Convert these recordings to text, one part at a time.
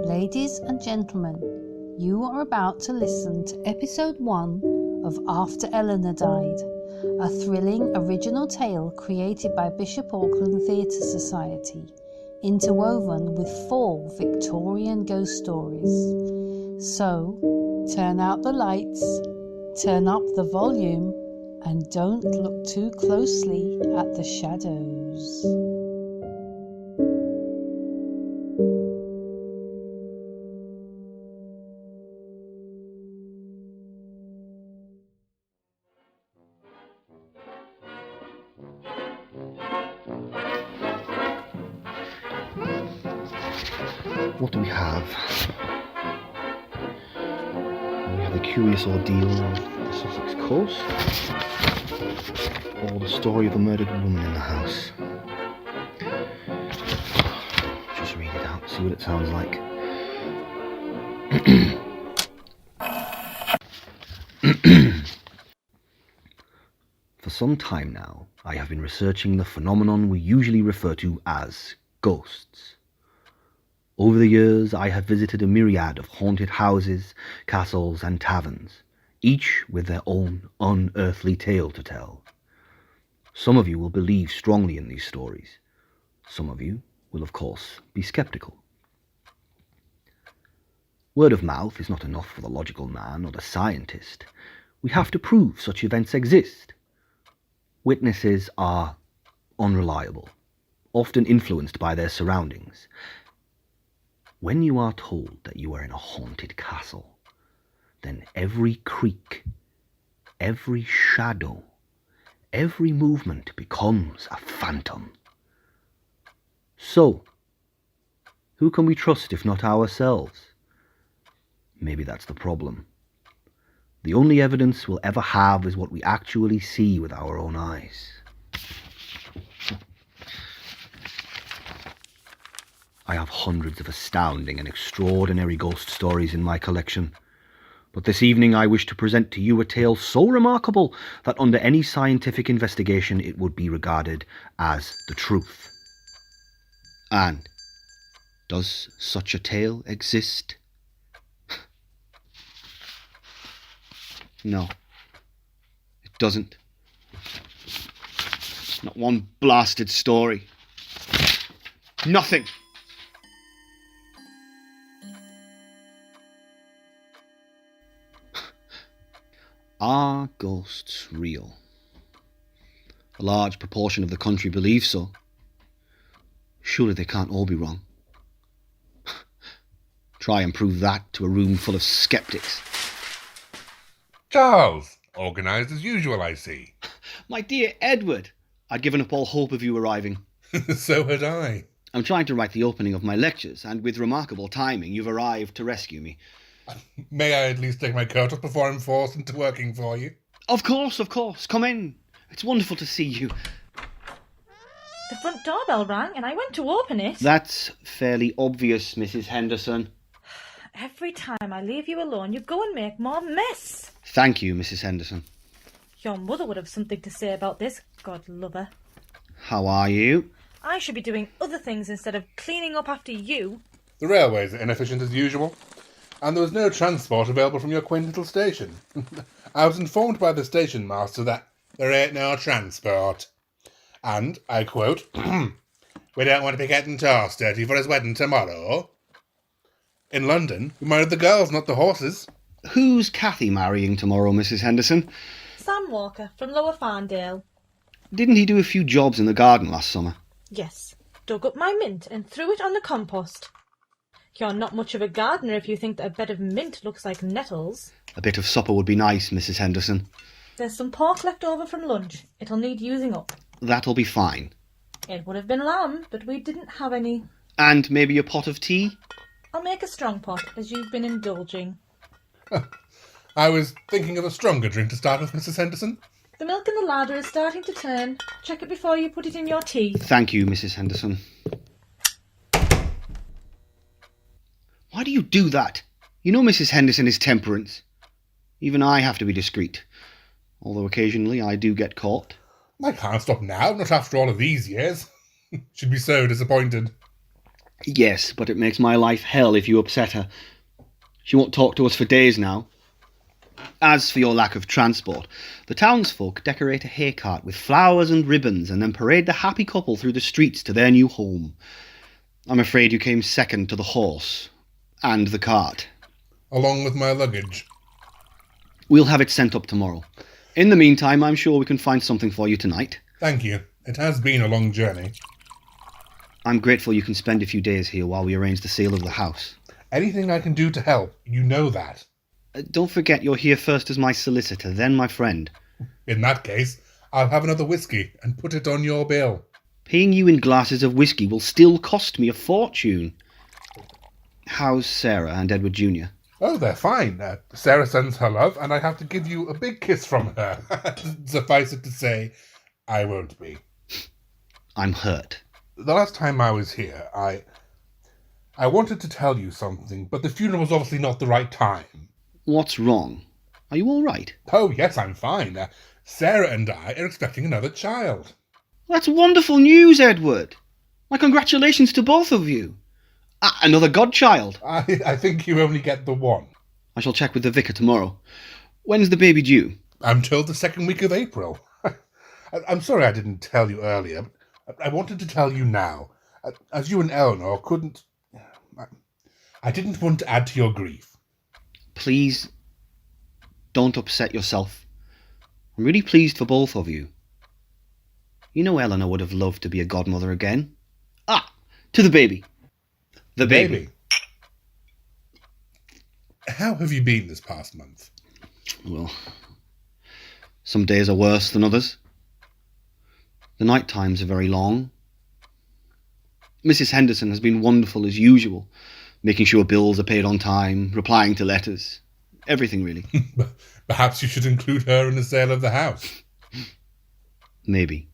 Ladies and gentlemen, you are about to listen to episode 1 of After Eleanor Died, a thrilling original tale created by Bishop Auckland Theatre Society, interwoven with 4 Victorian ghost stories. So, turn out the lights, turn up the volume, and don't look too closely at the shadows. What do we have? We have the curious ordeal of the Sussex coast, or the story of the murdered woman in the house. Just read it out, see what it sounds like. For some time now, I have been researching the phenomenon we usually refer to as ghosts. Over the years, I have visited a myriad of haunted houses, castles, and taverns, each with their own unearthly tale to tell. Some of you will believe strongly in these stories. Some of you will, of course, be skeptical. Word of mouth is not enough for the logical man or the scientist. We have to prove such events exist. Witnesses are unreliable, often influenced by their surroundings. When you are told that you are in a haunted castle, then every creak, every shadow, every movement becomes a phantom. So, who can we trust if not ourselves? Maybe that's the problem. The only evidence we'll ever have is what we actually see with our own eyes. I have hundreds of astounding and extraordinary ghost stories in my collection, but this evening I wish to present to you a tale so remarkable that under any scientific investigation it would be regarded as the truth. And does such a tale exist? No, it doesn't. Not one blasted story. Nothing. Are ghosts real? A large proportion of the country believes so. Surely they can't all be wrong. Try and prove that to a room full of skeptics. Charles, organised as usual, I see. My dear Edward, I'd given up all hope of you arriving. So had I. I'm trying to write the opening of my lectures, and with remarkable timing, you've arrived to rescue me. May I at least take my coat off before I'm forced into working for you? Of course. Come in. It's wonderful to see you. The front doorbell rang and I went to open it. That's fairly obvious, Mrs. Henderson. Every time I leave you alone, you go and make more mess. Thank you, Mrs. Henderson. Your mother would have something to say about this, God love her. How are you? I should be doing other things instead of cleaning up after you. The railways are inefficient as usual, and there was no transport available from your quaint little station. I was informed by the station master that there ain't no transport. And, I quote, "We don't want to be getting tossed dirty for his wedding tomorrow." In London, we married the girls, not the horses. Who's Cathy marrying tomorrow, Mrs. Henderson? Sam Walker from Lower Farndale. Didn't he do a few jobs in the garden last summer? Yes, dug up my mint and threw it on the compost. You're not much of a gardener if you think that a bed of mint looks like nettles. A bit of supper would be nice, Mrs. Henderson. There's some pork left over from lunch. It'll need using up. That'll be fine. It would have been lamb, but we didn't have any. And maybe a pot of tea? I'll make a strong pot, as you've been indulging. I was thinking of a stronger drink to start with, Mrs. Henderson. The milk in the larder is starting to turn. Check it before you put it in your tea. Thank you, Mrs. Henderson. Why do you do that? You know Mrs. Henderson is temperance. Even I have to be discreet, although occasionally I do get caught. I can't stop now, not after all of these years. She'd be so disappointed. Yes, but it makes my life hell if you upset her. She won't talk to us for days now. As for your lack of transport, the townsfolk decorate a hay cart with flowers and ribbons and then parade the happy couple through the streets to their new home. I'm afraid you came second to the horse and the cart. Along with my luggage. We'll have it sent up tomorrow. In the meantime, I'm sure we can find something for you tonight. Thank you. It has been a long journey. I'm grateful you can spend a few days here while we arrange the sale of the house. Anything I can do to help, you know that. Don't forget you're here first as my solicitor, then my friend. In that case, I'll have another whiskey and put it on your bill. Paying you in glasses of whiskey will still cost me a fortune. How's Sarah and Edward Jr.? Oh, they're fine. Sarah sends her love, and I have to give you a big kiss from her. Suffice it to say, I won't be. I'm hurt. The last time I was here, I wanted to tell you something, but the funeral was obviously not the right time. What's wrong? Are you all right? Oh, yes, I'm fine. Sarah and I are expecting another child. That's wonderful news, Edward. My congratulations to both of you. Another godchild. I think you only get the one. I shall check with the vicar tomorrow. When's the baby due? I'm told the second week of April. I'm sorry I didn't tell you earlier, but I wanted to tell you now. As you and Eleanor couldn't... I didn't want to add to your grief. Please, don't upset yourself. I'm really pleased for both of you. You know Eleanor would have loved to be a godmother again. To the baby. The baby. How have you been this past month? Well, some days are worse than others. The night times are very long. Mrs. Henderson has been wonderful as usual, making sure bills are paid on time, replying to letters. Everything, really. Perhaps you should include her in the sale of the house. Maybe.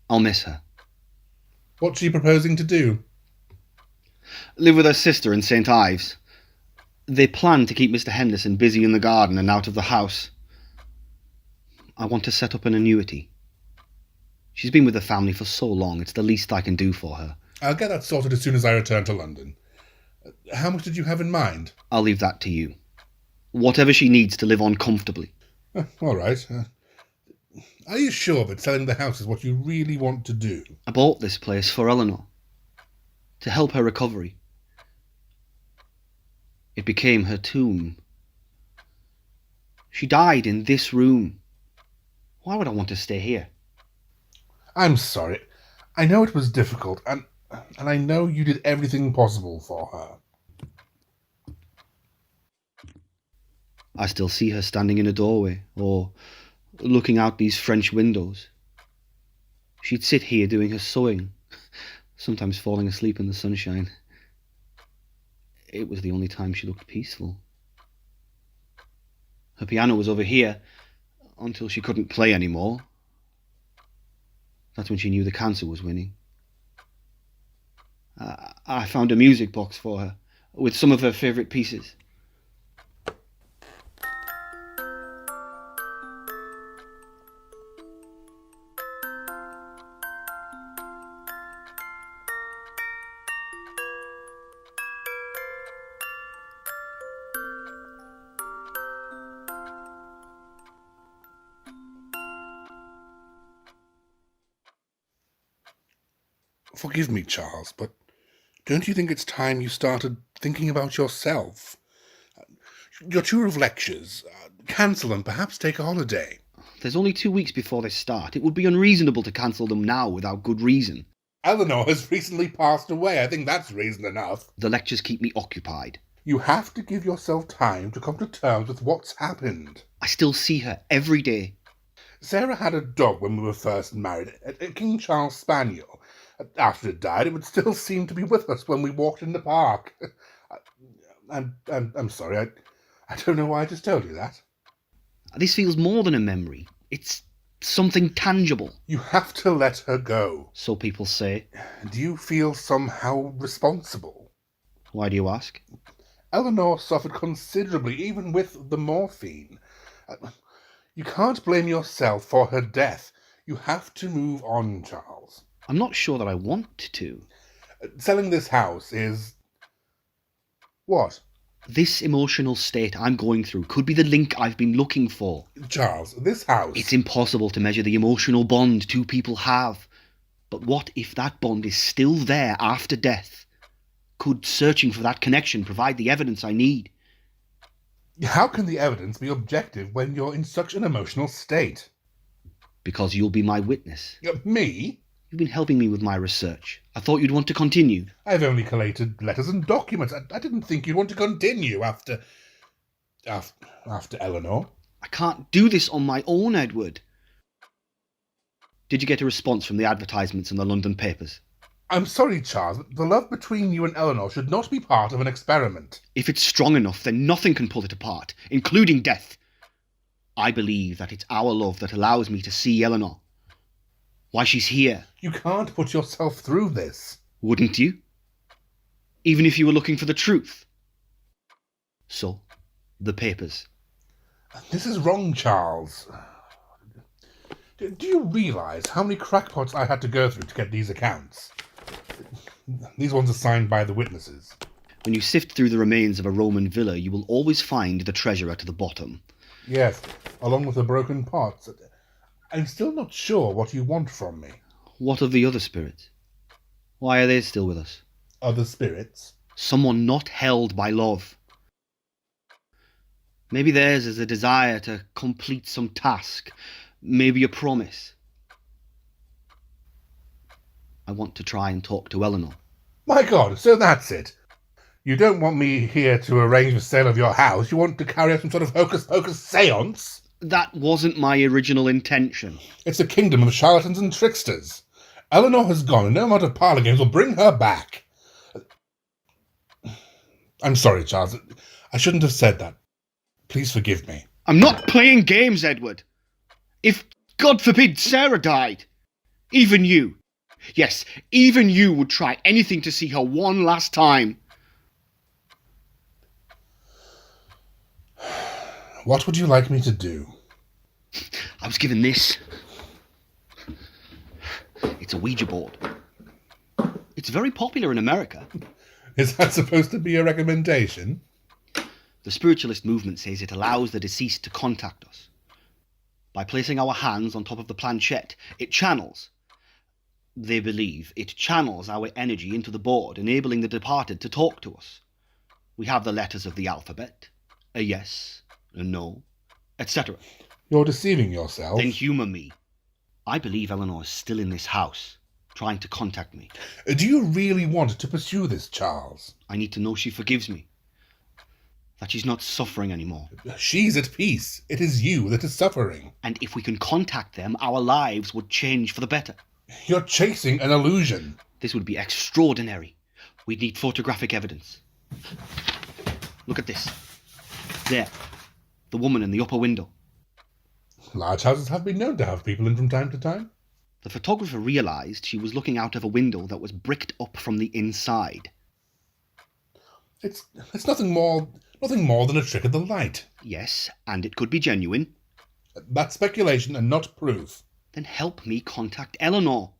I'll miss her. What's she proposing to do? Live with her sister in St. Ives. They plan to keep Mr. Henderson busy in the garden and out of the house. I want to set up an annuity. She's been with the family for so long, it's the least I can do for her. I'll get that sorted as soon as I return to London. How much did you have in mind? I'll leave that to you. Whatever she needs to live on comfortably. All right. Are you sure that selling the house is what you really want to do? I bought this place for Eleanor, to help her recovery. It became her tomb. She died in this room. Why would I want to stay here? I'm sorry. I know it was difficult, and I know you did everything possible for her. I still see her standing in a doorway, or looking out these French windows. She'd sit here doing her sewing, sometimes falling asleep in the sunshine. It was the only time she looked peaceful. Her piano was over here, until she couldn't play anymore. That's when she knew the cancer was winning. I found a music box for her, with some of her favourite pieces. Forgive me, Charles, but don't you think it's time you started thinking about yourself? Your tour of lectures, cancel them, perhaps take a holiday. There's only 2 weeks before they start. It would be unreasonable to cancel them now without good reason. Eleanor has recently passed away. I think that's reason enough. The lectures keep me occupied. You have to give yourself time to come to terms with what's happened. I still see her every day. Sarah had a dog when we were first married, a King Charles Spaniel. After it died, it would still seem to be with us when we walked in the park. I'm sorry, I don't know why I just told you that. This feels more than a memory. It's something tangible. You have to let her go. So people say. Do you feel somehow responsible? Why do you ask? Eleanor suffered considerably, even with the morphine. You can't blame yourself for her death. You have to move on, Charles. I'm not sure that I want to. Selling this house is... What? This emotional state I'm going through could be the link I've been looking for. Charles, this house... It's impossible to measure the emotional bond two people have. But what if that bond is still there after death? Could searching for that connection provide the evidence I need? How can the evidence be objective when you're in such an emotional state? Because you'll be my witness. Me? You've been helping me with my research. I thought you'd want to continue. I've only collated letters and documents. I didn't think you'd want to continue after Eleanor. I can't do this on my own, Edward. Did you get a response from the advertisements in the London papers? I'm sorry, Charles, but the love between you and Eleanor should not be part of an experiment. If it's strong enough, then nothing can pull it apart, including death. I believe that it's our love that allows me to see Eleanor. Why she's here. You can't put yourself through this. Wouldn't you? Even if you were looking for the truth. So, the papers. This is wrong, Charles. Do you realise how many crackpots I had to go through to get these accounts? These ones are signed by the witnesses. When you sift through the remains of a Roman villa, you will always find the treasure at the bottom. Yes, along with the broken pots. I'm still not sure what you want from me. What of the other spirits? Why are they still with us? Other spirits? Someone not held by love. Maybe theirs is a desire to complete some task. Maybe a promise. I want to try and talk to Eleanor. My God, so that's it. You don't want me here to arrange the sale of your house. You want to carry out some sort of hocus-pocus seance? That wasn't my original intention. It's a kingdom of charlatans and tricksters. Eleanor has gone, and no amount of parlour games will bring her back. I'm sorry, Charles. I shouldn't have said that. Please forgive me. I'm not playing games, Edward. If, God forbid, Sarah died, even you, yes, even you would try anything to see her one last time. What would you like me to do? I was given this. It's a Ouija board. It's very popular in America. Is that supposed to be a recommendation? The spiritualist movement says it allows the deceased to contact us. By placing our hands on top of the planchette, it channels. They believe it channels our energy into the board, enabling the departed to talk to us. We have the letters of the alphabet, a yes, a no, etc. You're deceiving yourself. Then humour me. I believe Eleanor is still in this house, trying to contact me. Do you really want to pursue this, Charles? I need to know she forgives me. That she's not suffering anymore. She's at peace. It is you that is suffering. And if we can contact them, our lives would change for the better. You're chasing an illusion. This would be extraordinary. We'd need photographic evidence. Look at this. There. The woman in the upper window. Large houses have been known to have people in from time to time. The photographer realised she was looking out of a window that was bricked up from the inside. It's nothing more than a trick of the light. Yes, and it could be genuine. That's speculation and not proof. Then help me contact Eleanor.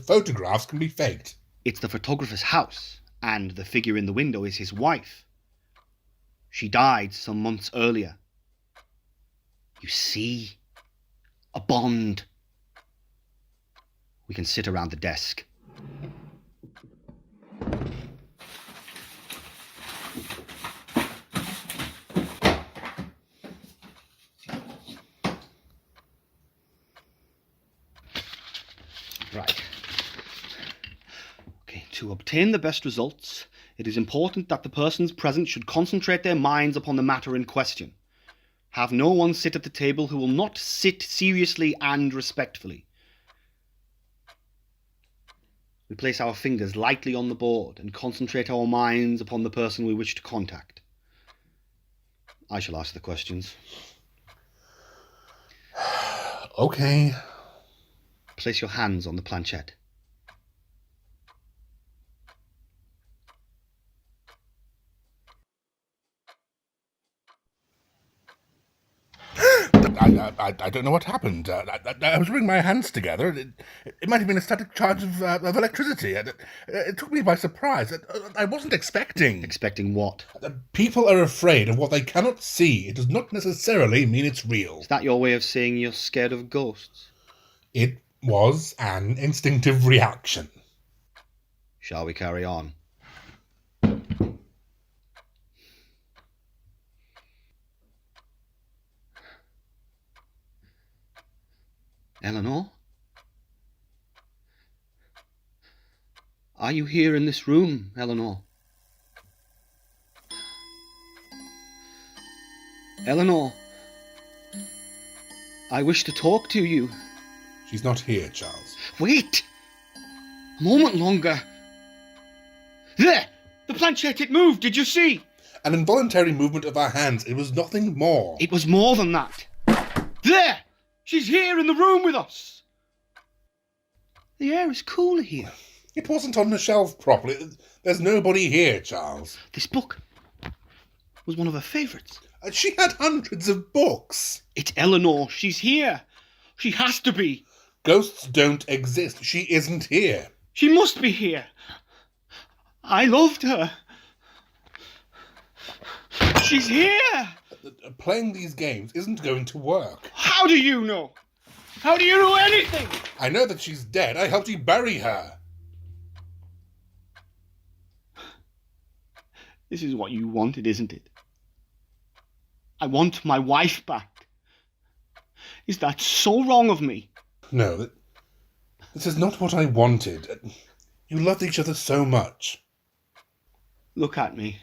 Photographs can be faked. It's the photographer's house, and the figure in the window is his wife. She died some months earlier. You see? A bond. We can sit around the desk. Right. Okay, to obtain the best results, it is important that the persons present should concentrate their minds upon the matter in question. Have no one sit at the table who will not sit seriously and respectfully. We place our fingers lightly on the board and concentrate our minds upon the person we wish to contact. I shall ask the questions. Okay. Place your hands on the planchette. I don't know what happened. I was rubbing my hands together. It might have been a static charge of electricity. It took me by surprise. I wasn't expecting... Expecting what? People are afraid of what they cannot see. It does not necessarily mean it's real. Is that your way of saying you're scared of ghosts? It was an instinctive reaction. Shall we carry on? Eleanor? Are you here in this room, Eleanor? Eleanor? I wish to talk to you. She's not here, Charles. Wait! A moment longer. There! The planchette, it moved, did you see? An involuntary movement of our hands. It was nothing more. It was more than that. There! She's here in the room with us. The air is cooler here. It wasn't on the shelf properly. There's nobody here, Charles. This book was one of her favourites. She had hundreds of books. It's Eleanor. She's here. She has to be. Ghosts don't exist. She isn't here. She must be here. I loved her. She's here. Playing these games isn't going to work. How do you know? How do you know anything? I know that she's dead. I helped you bury her. This is what you wanted, isn't it? I want my wife back. Is that so wrong of me? No, this is not what I wanted. You loved each other so much. Look at me.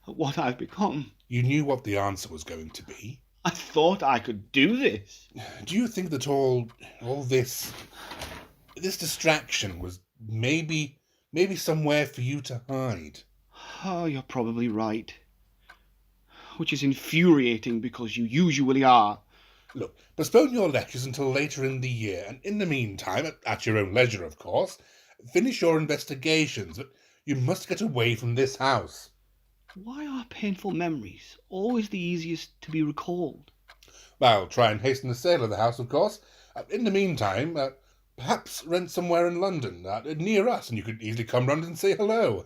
At what I've become. You knew what the answer was going to be. I thought I could do this. Do you think that all this distraction was maybe somewhere for you to hide? Oh, you're probably right. Which is infuriating because you usually are. Look, postpone your lectures until later in the year, and in the meantime, at your own leisure, of course, finish your investigations, but you must get away from this house. Why are painful memories always the easiest to be recalled? I'll try and hasten the sale of the house, of course. In the meantime, perhaps rent somewhere in London, near us, and you could easily come round and say hello.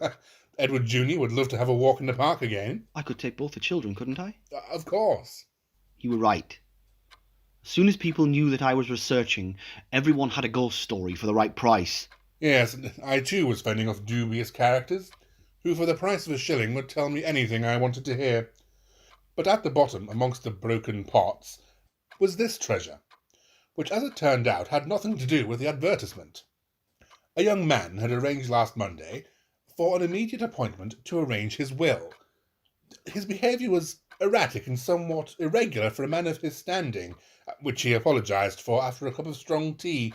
Edward Jr. would love to have a walk in the park again. I could take both the children, couldn't I? Of course. You were right. As soon as people knew that I was researching, everyone had a ghost story for the right price. Yes, I too was fending off dubious characters, who for the price of a shilling would tell me anything I wanted to hear. But at the bottom, amongst the broken pots, was this treasure, which as it turned out had nothing to do with the advertisement. A young man had arranged last Monday for an immediate appointment to arrange his will. His behaviour was erratic and somewhat irregular for a man of his standing, which he apologised for after a cup of strong tea.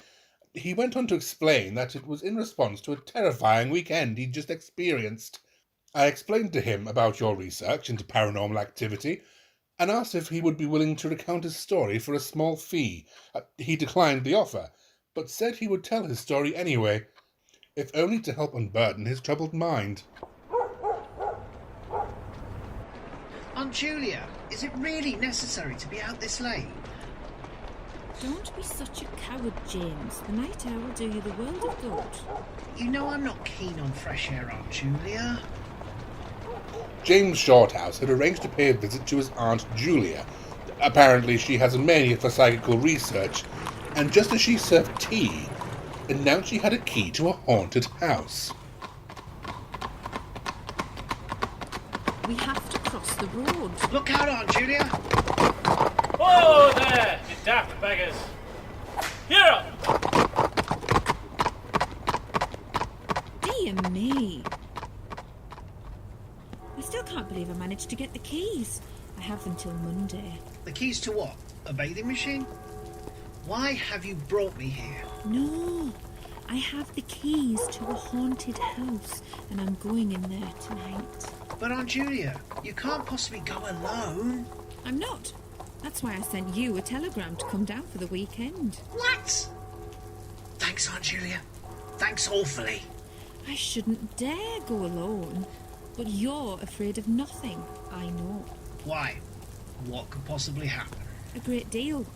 He went on to explain that it was in response to a terrifying weekend he'd just experienced. I explained to him about your research into paranormal activity and asked if he would be willing to recount his story for a small fee. He declined the offer, but said he would tell his story anyway, if only to help unburden his troubled mind. Aunt Julia, is it really necessary to be out this late? Don't be such a coward, James. The night air will do you the world of good. You know I'm not keen on fresh air, Aunt Julia. James Shorthouse had arranged to pay a visit to his Aunt Julia. Apparently she has a mania for psychical research, and just as she served tea, announced she had a key to a haunted house. We have to cross the road. Look out, Aunt Julia! Whoa there, you daft beggars! Here up! Dear me. I still can't believe I managed to get the keys. I have them till Monday. The keys to what? A bathing machine? Why have you brought me here? No, I have the keys to a haunted house and I'm going in there tonight. But Aunt Julia, you can't possibly go alone. I'm not. That's why I sent you a telegram to come down for the weekend. What? Thanks, Aunt Julia. Thanks awfully. I shouldn't dare go alone. But you're afraid of nothing, I know. Why? What could possibly happen? A great deal.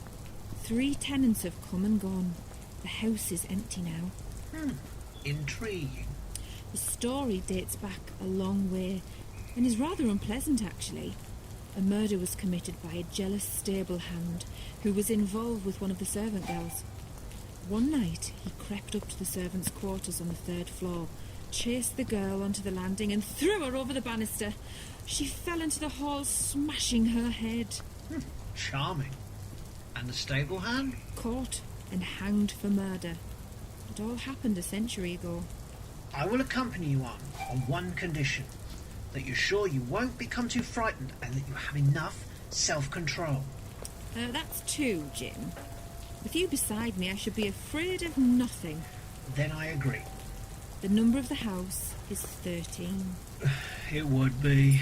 3 tenants have come and gone. The house is empty now. Intriguing. The story dates back a long way and is rather unpleasant, actually. A murder was committed by a jealous stable hand who was involved with one of the servant girls. One night, he crept up to the servants' quarters on the 3rd floor, chased the girl onto the landing and threw her over the banister. She fell into the hall, smashing her head. Charming. And the stable hand? Caught and hanged for murder. It all happened a century ago. I will accompany you on one condition. That you're sure you won't become too frightened and that you have enough self-control. That's 2, Jim. With you beside me, I should be afraid of nothing. Then I agree. The number of the house is 13. It would be.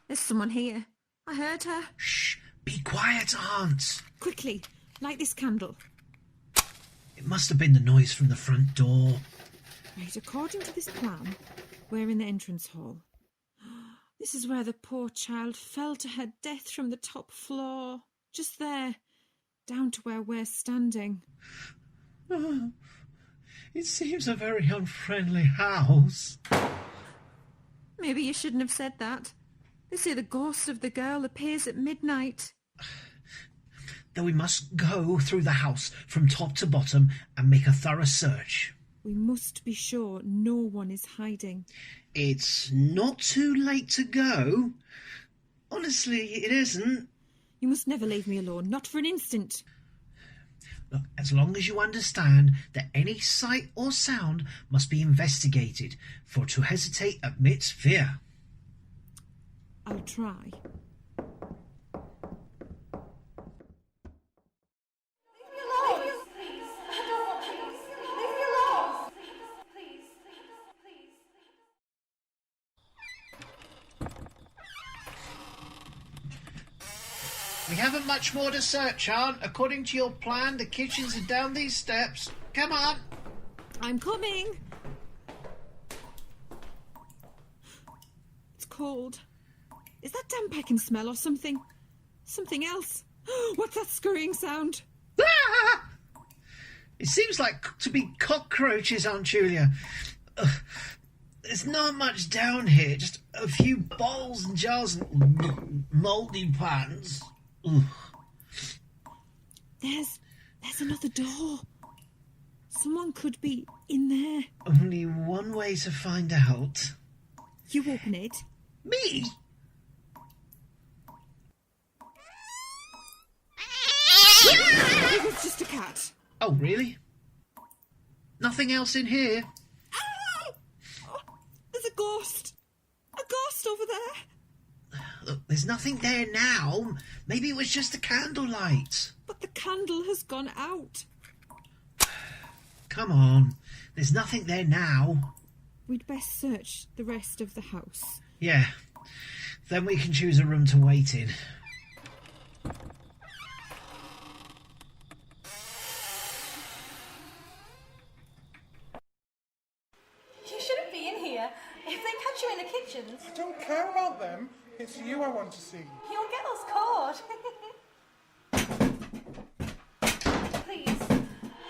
There's someone here. I heard her. Shh! Be quiet, Aunt! Quickly, light this candle. It must have been the noise from the front door. Right, according to this plan, we're in the entrance hall. This is where the poor child fell to her death from the top floor. Just there, down to where we're standing. It seems a very unfriendly house. Maybe you shouldn't have said that. They say the ghost of the girl appears at midnight. Then we must go through the house from top to bottom and make a thorough search. We must be sure no one is hiding. It's not too late to go. Honestly, it isn't. You must never leave me alone, not for an instant. Look, as long as you understand that any sight or sound must be investigated, for to hesitate admits fear. I'll try. We haven't much more to search, Aunt. According to your plan, the kitchens are down these steps. Come on. I'm coming. It's cold. Is that damp I can smell or something? Something else? What's that scurrying sound? Ah! It seems like to be cockroaches, Aunt Julia. There's not much down here, just a few bowls and jars and mouldy pans. Ugh. There's another door. Someone could be in there. Only one way to find out. You open it. Me? It was just a cat. Oh, really? Nothing else in here? Oh, there's a ghost. A ghost over there. Look, there's nothing there now. Maybe it was just the candlelight. But the candle has gone out. Come on. There's nothing there now. We'd best search the rest of the house. Yeah. Then we can choose a room to wait in. You shouldn't be in here. If they catch you in the kitchens, I don't care about them. It's you I want to see. you'll get us caught. Please.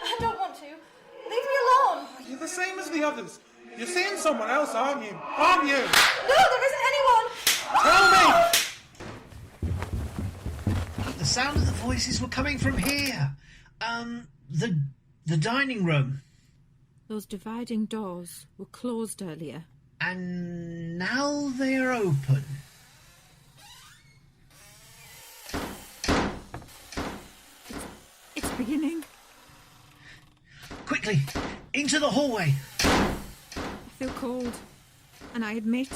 I don't want to. Leave me alone. You're the same as the others. You're seeing someone else, aren't you? Aren't you? No, there isn't anyone. Tell me! The sound of the voices were coming from here. The dining room. Those dividing doors were closed earlier. And now they are open. It's beginning. Quickly, into the hallway. I feel cold. And I admit,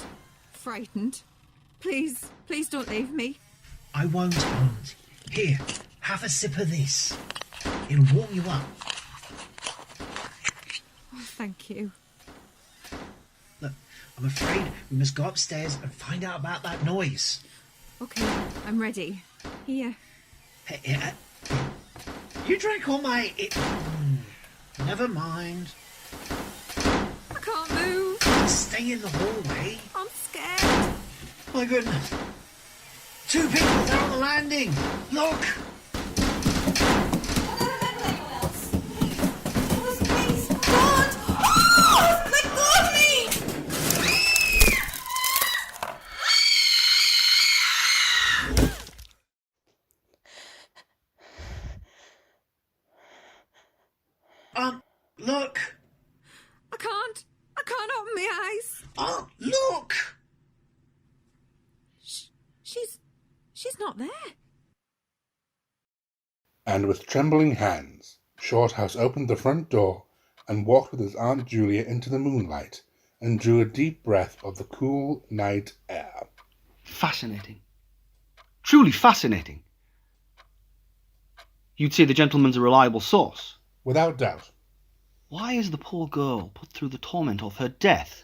frightened. Please don't leave me. I won't, Aunt. Here, have a sip of this. It'll warm you up. Oh, thank you. Look, I'm afraid we must go upstairs and find out about that noise. Okay, I'm ready. Here. Hey, you drank all my... Never mind. I can't move. Stay in the hallway. I'm scared. My goodness. 2 people down on the landing. Look. Look. I can't open my eyes. Look. She's not there. And with trembling hands, Shorthouse opened the front door and walked with his Aunt Julia into the moonlight and drew a deep breath of the cool night air. Fascinating. Truly fascinating. You'd say the gentleman's a reliable source. Without doubt. Why is the poor girl put through the torment of her death?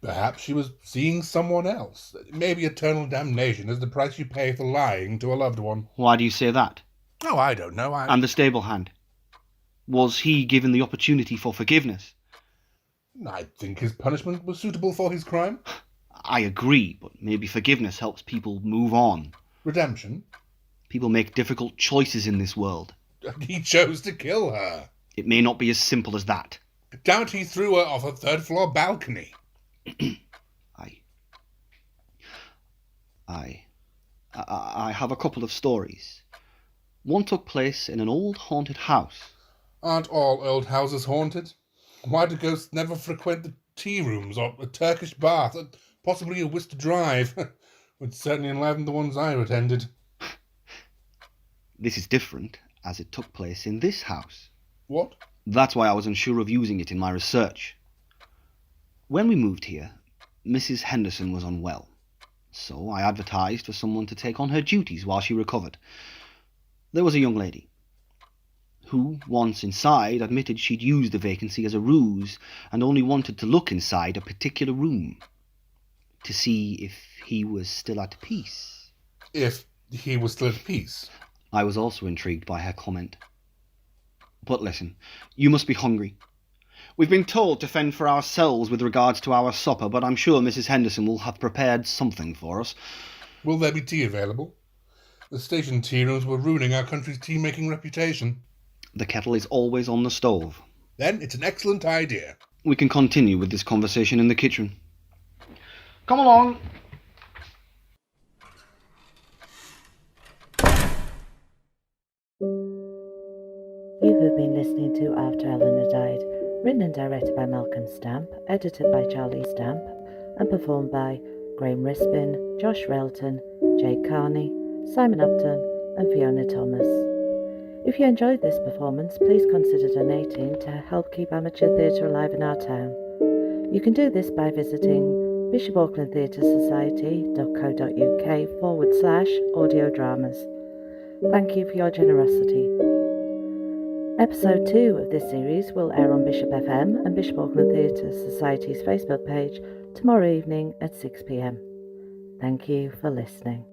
Perhaps she was seeing someone else. Maybe eternal damnation is the price you pay for lying to a loved one. Why do you say that? Oh, I don't know. And the stable hand? Was he given the opportunity for forgiveness? I think his punishment was suitable for his crime. I agree, but maybe forgiveness helps people move on. Redemption? People make difficult choices in this world. He chose to kill her. It may not be as simple as that. Doubt he threw her off a third-floor balcony. I have a couple of stories. One took place in an old haunted house. Aren't all old houses haunted? Why do ghosts never frequent the tea rooms or a Turkish bath, or possibly a Worcester Drive? Would certainly enliven the ones I attended. This is different, as it took place in this house. What? That's why I was unsure of using it in my research. When we moved here, Mrs. Henderson was unwell, so I advertised for someone to take on her duties while she recovered. There was a young lady, who, once inside, admitted she'd used the vacancy as a ruse and only wanted to look inside a particular room, to see if he was still at peace. If he was still at peace? I was also intrigued by her comment. But listen, you must be hungry. We've been told to fend for ourselves with regards to our supper, but I'm sure Mrs. Henderson will have prepared something for us. Will there be tea available? The station tea rooms were ruining our country's tea-making reputation. The kettle is always on the stove. Then it's an excellent idea. We can continue with this conversation in the kitchen. Come along. You have been listening to After Eleanor Died, written and directed by Malcolm Stamp, edited by Charley Stamp, and performed by Graham Rispin, Josh Railton, Jade Carney, Simon Upton, and Fiona Thomas. If you enjoyed this performance, please consider donating to help keep amateur theatre alive in our town. You can do this by visiting Bishop Auckland Theatre Society.co.uk/audio dramas. Thank you for your generosity. Episode 2 of this series will air on Bishop FM and Bishop Auckland Theatre Society's Facebook page tomorrow evening at 6 p.m. Thank you for listening.